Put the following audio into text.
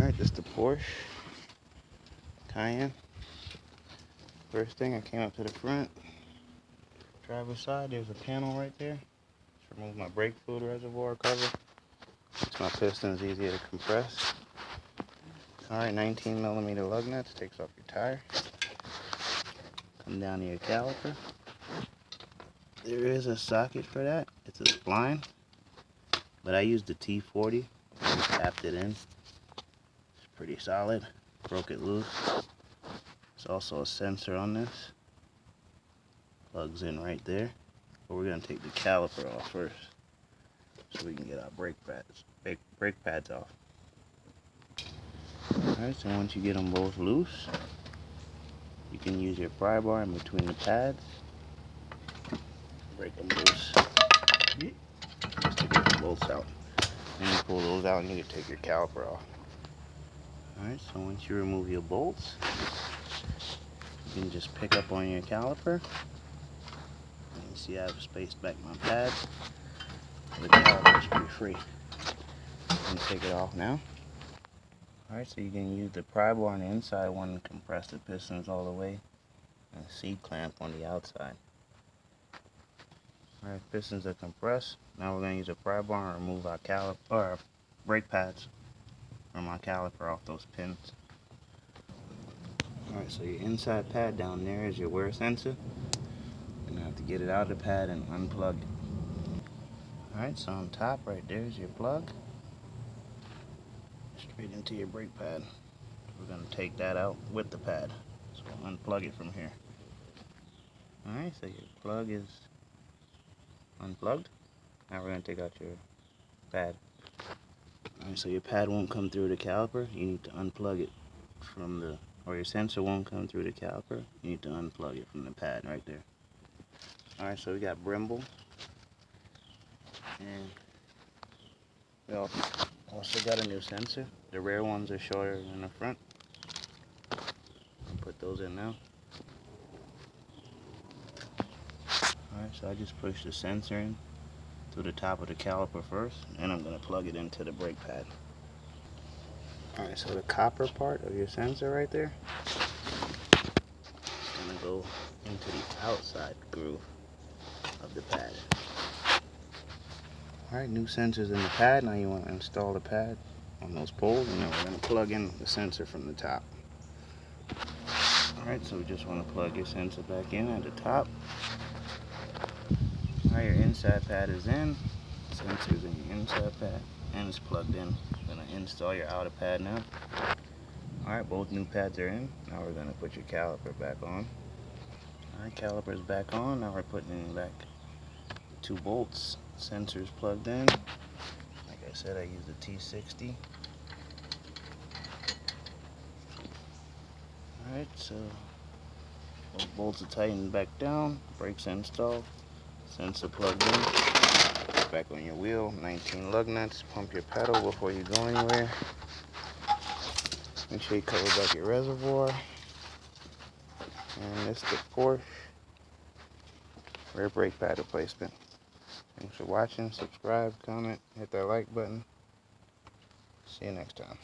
Alright, this is the Porsche Cayenne. First thing, I came up to the front. Driver's side, there's a panel right there. Just remove my brake fluid reservoir cover. Makes my pistons easier to compress. Alright, 19mm lug nuts, takes off your tire. Come down to your caliper. There is a socket for that. It's a spline. But I used the T40. I tapped it in. It's pretty solid. Broke it loose. There's also a sensor on this. Plugs in right there. But we're going to take the caliper off first, so we can get our brake pads off. Alright, so once you get them both loose, you can use your pry bar in between the pads. Break them loose. Just to get the bolts out. And you pull those out and you can take your caliper off. Alright, so once you remove your bolts, you can just pick up on your caliper. And you see I have spaced back my pads. The caliper is pretty free. You can take it off now. Alright, so you can use the pry bar on the inside one to compress the pistons all the way, and a C-clamp on the outside. Alright, pistons are compressed. Now we're going to use a pry bar and remove our brake pads from our caliper off those pins. Alright, so your inside pad down there is your wear sensor. You're going to have to get it out of the pad and unplug it. Alright, so on top right there is your plug. Straight into your brake pad. We're going to take that out with the pad. So we'll unplug it from here. Alright, so your plug is unplugged. Now we're going to take out your pad. Alright, so your pad won't come through the caliper. You need to unplug it from the, or your sensor won't come through the caliper. You need to unplug it from the pad right there. Alright, so we got Brimble. And we also got a new sensor. The rear ones are shorter than the front. I'll put those in now. Alright, so I just pushed the sensor in to the top of the caliper first, and I'm going to plug it into the brake pad. Alright, so the copper part of your sensor right there is going to go into the outside groove of the pad. Alright, new sensors in the pad. Now you want to install the pad on those poles, and then we're going to plug in the sensor from the top. Alright, so we just want to plug your sensor back in at the top. Alright, your inside pad is in. Sensor's in your inside pad, and it's plugged in. We're going to install your outer pad now. Alright, both new pads are in. Now we're going to put your caliper back on. Alright, caliper's back on. Now we're putting in back 2 bolts. Sensor's plugged in. Like I said, I used the T60. Alright, so both bolts are tightened back down. Brakes installed. Sensor plugged in. Back on your wheel. 19 lug nuts. Pump your pedal before you go anywhere. Make sure you cover back your reservoir. And this is the Porsche rear brake pad replacement. Thanks for watching. Subscribe, comment, hit that like button. See you next time.